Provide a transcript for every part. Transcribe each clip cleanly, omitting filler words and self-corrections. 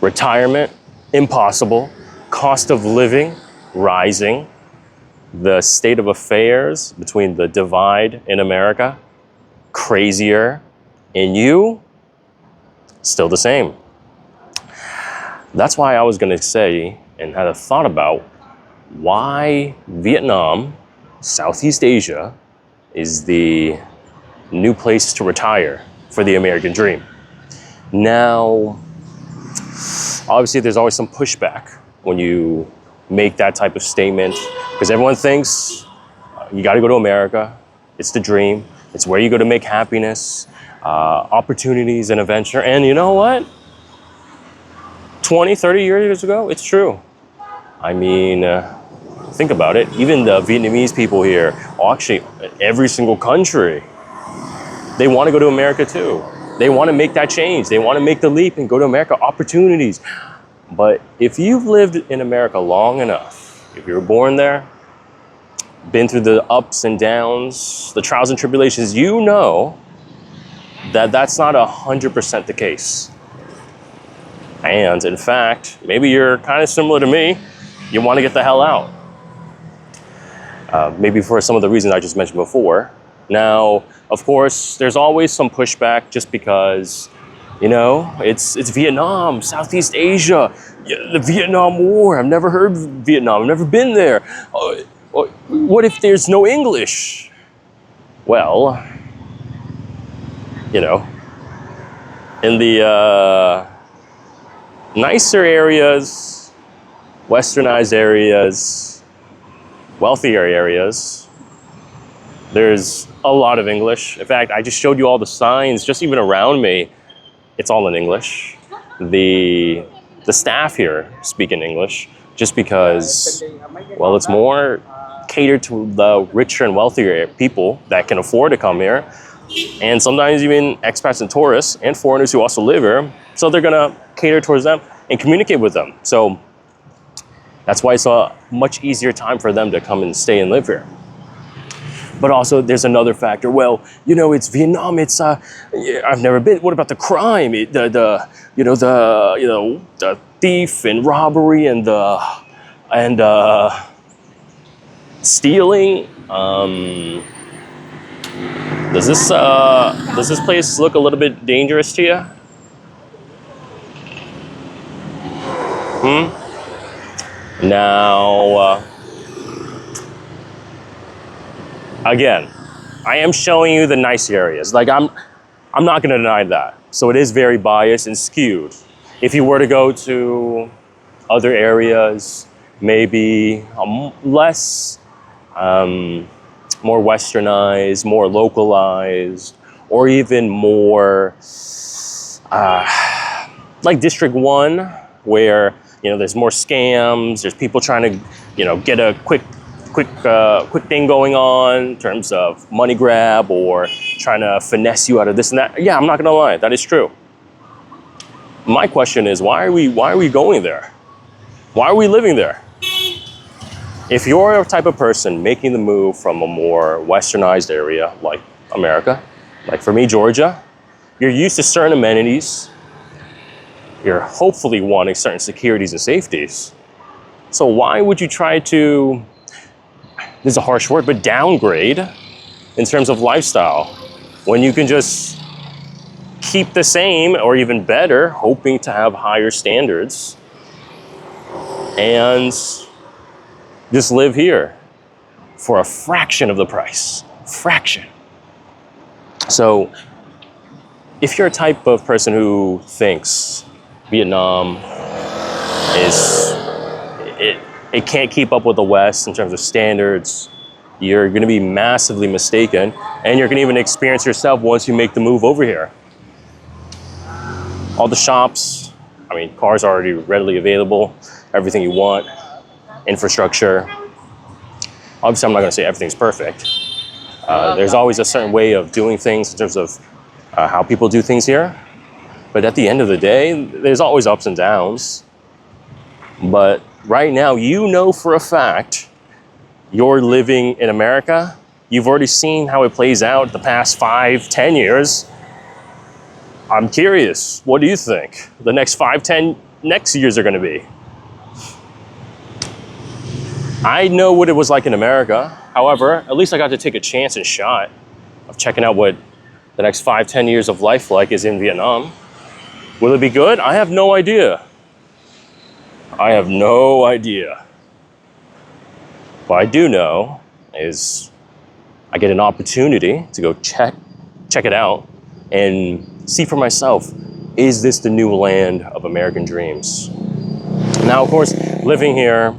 Retirement, impossible. Cost of living, rising. The state of affairs between the divide in America, crazier. And you, still the same. That's why I was gonna say and had a thought about why Vietnam, Southeast Asia, is the new place to retire for the American dream. Now, obviously there's always some pushback when you make that type of statement because everyone thinks you gotta go to America, it's the dream, it's where you go to make happiness, opportunities and adventure. And you know what? 20, 30 years ago, it's true. I mean, think about it. Even the Vietnamese people here, actually every single country, they want to go to America too. They want to make that change. They want to make the leap and go to America, opportunities. But if you've lived in America long enough, if you were born there, been through the ups and downs, the trials and tribulations, you know that that's not 100% the case. And in fact, maybe you're kind of similar to me. You want to get the hell out. Maybe for some of the reasons I just mentioned before. Now, of course, there's always some pushback just because, you know, it's Vietnam, Southeast Asia, the Vietnam War. I've never heard of Vietnam. I've never been there. What if there's no English? Well, you know, in the nicer areas, westernized areas, wealthier areas, there's a lot of English. In fact, I just showed you all the signs, just even around me, it's all in English. The staff here speak in English just because, well, it's more catered to the richer and wealthier people that can afford to come here. And sometimes even expats and tourists and foreigners who also live here. So they're gonna cater towards them and communicate with them. So that's why it's a much easier time for them to come and stay and live here. But also there's another factor. Well, you know, it's Vietnam. It's I've never been. What about the crime? The thief and robbery and stealing. Does this place look a little bit dangerous to you? Now, again, I am showing you the nice areas. Like I'm not going to deny that. So it is very biased and skewed. If you were to go to other areas, maybe less, more westernized, more localized, or even more like District 1, where, you know, there's more scams, there's people trying to, you know, get a quick thing going on in terms of money grab or trying to finesse you out of this and that. Yeah, I'm not gonna lie, that is true. My question is, why are we going there? Why are we living there? If you're a type of person making the move from a more westernized area like America, like for me, Georgia, you're used to certain amenities. You're hopefully wanting certain securities and safeties. So why would you try to, this is a harsh word, but downgrade in terms of lifestyle when you can just keep the same or even better, hoping to have higher standards and just live here for a fraction of the price, fraction. So if you're a type of person who thinks Vietnam it can't keep up with the West in terms of standards, you're gonna be massively mistaken, and you're gonna even experience yourself once you make the move over here. All the shops, I mean, cars are already readily available, everything you want, infrastructure. Obviously, I'm not gonna say everything's perfect. There's always a certain way of doing things in terms of how people do things here. But at the end of the day, there's always ups and downs. But right now, you know for a fact, you're living in America. You've already seen how it plays out the past 5, 10 years. I'm curious, what do you think? The next 5, 10 next years are going to be. I know what it was like in America. However, at least I got to take a chance and shot of checking out what the next 5-10 years of life like is in Vietnam. Will it be good? I have no idea. I have no idea. What I do know is I get an opportunity to go check it out and see for myself, is this the new land of American dreams? Now, of course, living here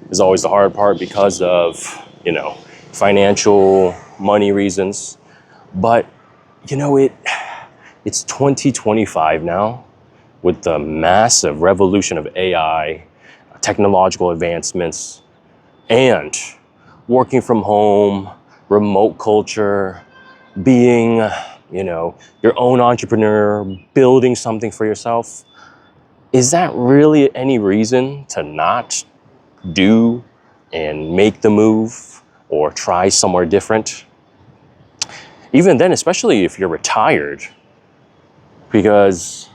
is always the hard part because of, you know, financial, money reasons. But, you know, it's 2025 now with the massive revolution of AI, technological advancements, and working from home, remote culture, being, you know, your own entrepreneur, building something for yourself. Is that really any reason to not do and make the move or try somewhere different? Even then, especially if you're retired, because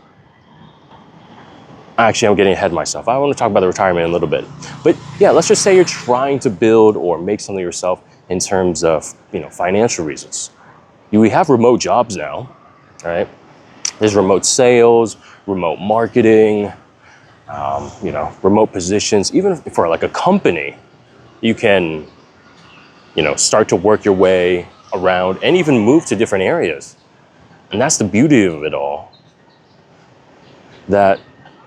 actually I'm getting ahead of myself. I want to talk about the retirement in a little bit. But yeah, let's just say you're trying to build or make something yourself in terms of, you know, financial reasons. We have remote jobs now, right? There's remote sales, remote marketing, you know, remote positions. Even for like a company, you can, you know, start to work your way around and even move to different areas. And that's the beauty of it all. That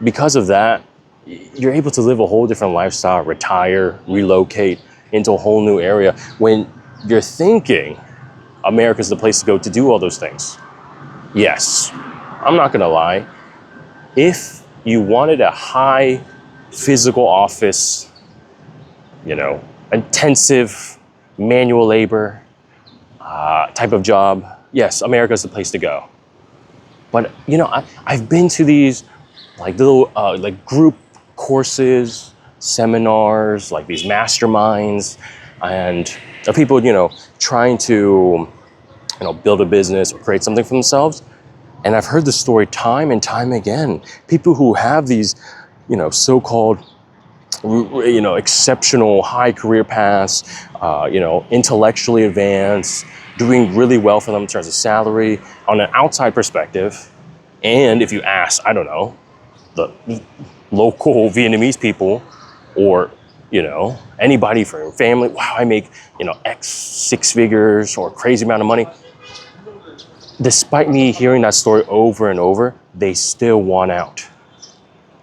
because of that, you're able to live a whole different lifestyle, retire, relocate into a whole new area when you're thinking America's the place to go to do all those things. Yes, I'm not gonna lie. If you wanted a high physical office, you know, intensive manual labor type of job, yes, America's the place to go. But, you know, I've been to these like little like group courses, seminars, like these masterminds, and people, you know, trying to, you know, build a business or create something for themselves. And I've heard the story time and time again. People who have these, you know, so-called, you know, exceptional high career paths, you know, intellectually advanced, doing really well for them in terms of salary on an outside perspective. And if you ask, I don't know, the local Vietnamese people or, you know, anybody from your family, wow, I make, you know, X 6 figures or crazy amount of money. Despite me hearing that story over and over, they still want out.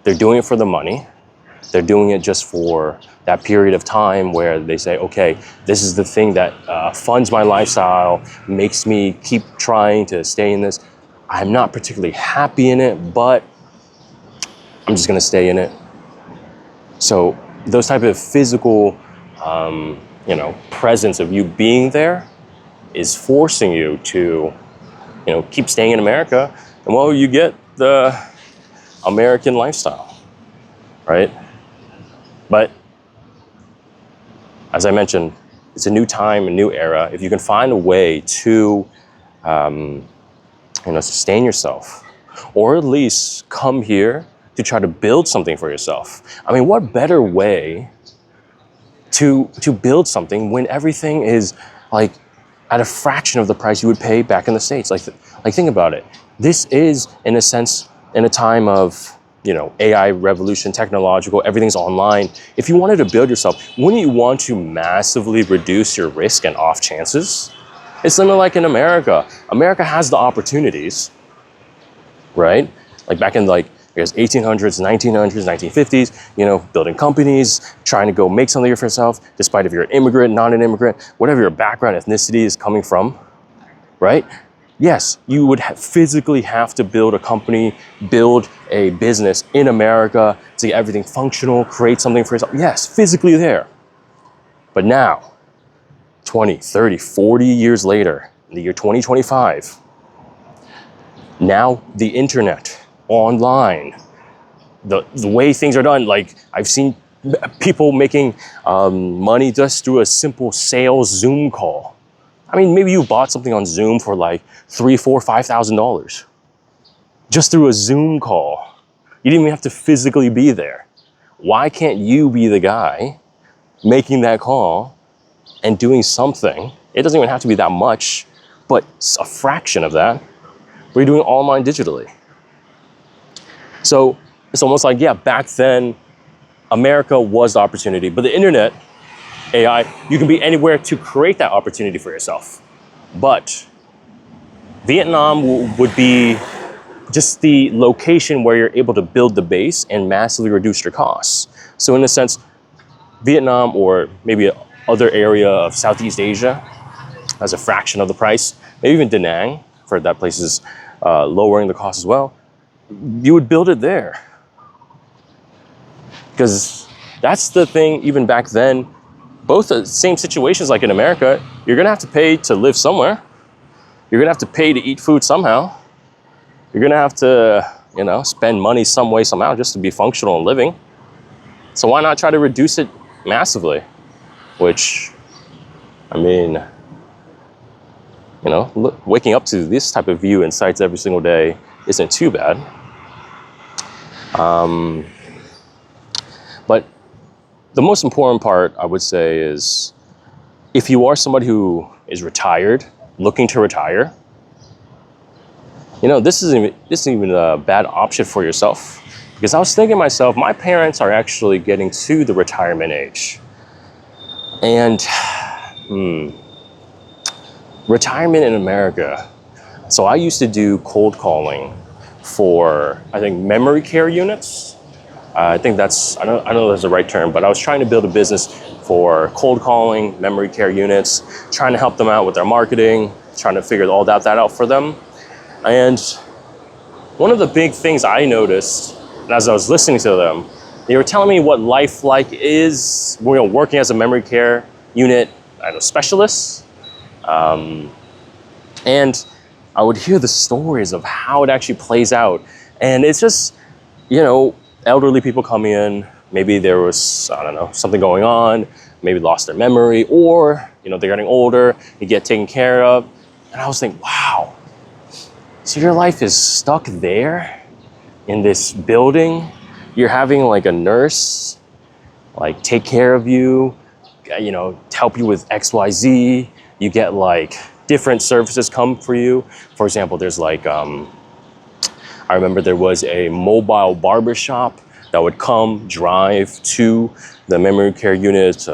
They're doing it for the money. They're doing it just for that period of time where they say, okay, this is the thing that funds my lifestyle, makes me keep trying to stay in this. I'm not particularly happy in it, but I'm just gonna stay in it. So those type of physical, you know, presence of you being there is forcing you to, you know, keep staying in America. And well, you get the American lifestyle, right? But as I mentioned, it's a new time, a new era. If you can find a way to, you know, sustain yourself, or at least come here to try to build something for yourself. I mean, what better way to build something when everything is like at a fraction of the price you would pay back in the States? Like think about it. This is, in a sense, in a time of, you know, AI revolution, technological, everything's online. If you wanted to build yourself, wouldn't you want to massively reduce your risk and off chances? It's similar like in America. America has the opportunities, right? Like back in like, I guess 1800s, 1900s, 1950s, you know, building companies, trying to go make something for yourself, despite if you're an immigrant, not an immigrant, whatever your background, ethnicity is coming from, right? Yes, you would physically have to build a company, build a business in America to get everything functional, create something for yourself. Yes, physically there. But now, 20, 30, 40 years later, in the year 2025, now the internet, online, the way things are done, like I've seen people making money just through a simple sales Zoom call. I mean, maybe you bought something on Zoom for like $3,000, $4,000, $5,000 just through a Zoom call. You didn't even have to physically be there. Why can't you be the guy making that call and doing something? It doesn't even have to be that much, but a fraction of that, where you're doing online digitally. So it's almost like, yeah, back then, America was the opportunity, but the internet, AI, you can be anywhere to create that opportunity for yourself. But Vietnam would be just the location where you're able to build the base and massively reduce your costs. So in a sense, Vietnam or maybe other area of Southeast Asia has a fraction of the price, maybe even Da Nang, for that place is lowering the cost as well. You would build it there. Because that's the thing, even back then, both the same situations like in America, you're gonna have to pay to live somewhere. You're gonna have to pay to eat food somehow. You're gonna have to, spend money some way, somehow, just to be functional and living. So why not try to reduce it massively? Which, I mean, waking up to this type of view and sights every single day isn't too bad. But the most important part, I would say, is if you are somebody who is retired, looking to retire, this isn't even a bad option for yourself. Because I was thinking to myself, my parents are actually getting to the retirement age. And retirement in America. So I used to do cold calling for, I think, memory care units. I think I know that's the right term, but I was trying to build a business for cold calling, memory care units, trying to help them out with their marketing, trying to figure all that out for them. And one of the big things I noticed, and as I was listening to them, they were telling me what life like is working as a memory care unit specialist. And I would hear the stories of how it actually plays out. And it's just, elderly people coming in, maybe there was, something going on, maybe lost their memory, or, they're getting older, you get taken care of. And I was thinking, wow, so your life is stuck there in this building. You're having like a nurse, take care of you, help you with XYZ. You get different services come for you. For example, there's I remember there was a mobile barber shop that would come drive to the memory care unit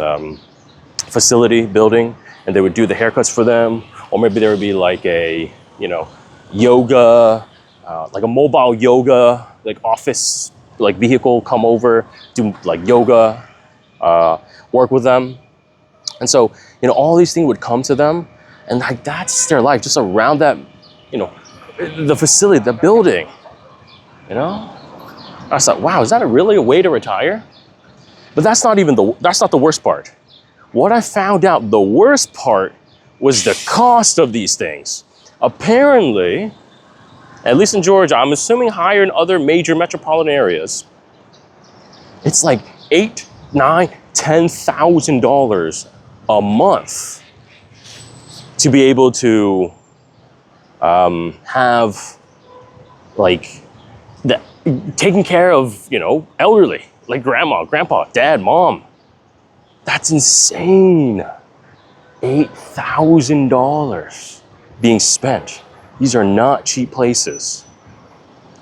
facility building, and they would do the haircuts for them. Or maybe there would be a yoga, a mobile yoga, office, vehicle come over, do yoga, work with them. And so, all these things would come to them, and that's their life, just around that, the facility, the building, I thought, wow, is that really a way to retire? But that's not the worst part. What I found out, the worst part was the cost of these things. Apparently, at least in Georgia, I'm assuming higher in other major metropolitan areas, it's $8,000, $9,000, $10,000 a month to be able to have taking care of elderly, grandma, grandpa, dad, mom. That's insane. $8,000 being spent. These are not cheap places.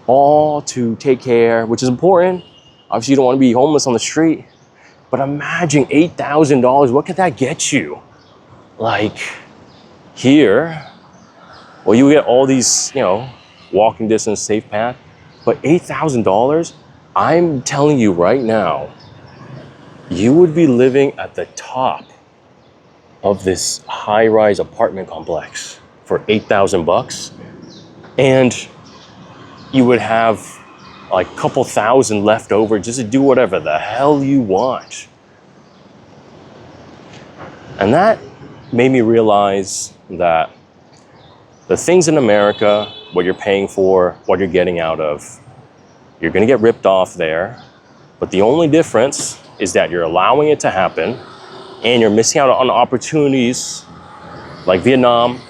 All to take care, which is important. Obviously, you don't want to be homeless on the street. But imagine $8,000. What could that get you? Here, well, you get all these, walking distance, safe path. But $8,000, I'm telling you right now, you would be living at the top of this high-rise apartment complex for 8,000 bucks, and you would have a couple thousand left over just to do whatever the hell you want. And that made me realize that the things in America, what you're paying for, what you're getting out of, you're gonna get ripped off there. But the only difference is that you're allowing it to happen, and you're missing out on opportunities like Vietnam,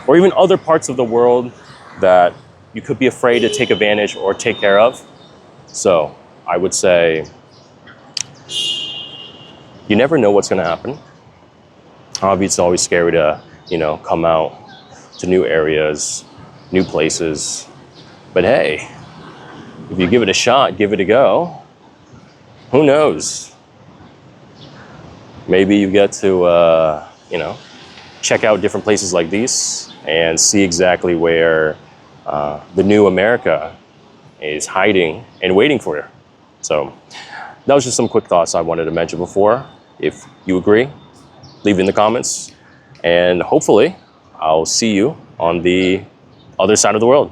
or even other parts of the world that you could be afraid to take advantage or take care of. So I would say you never know what's going to happen. Obviously, it's always scary to, come out to new areas, new places. But hey, if you give it a shot, give it a go, who knows? Maybe you get to, check out different places like these and see exactly where the new America is hiding and waiting for you. So that was just some quick thoughts I wanted to mention before. If you agree, leave it in the comments. And hopefully, I'll see you on the other side of the world.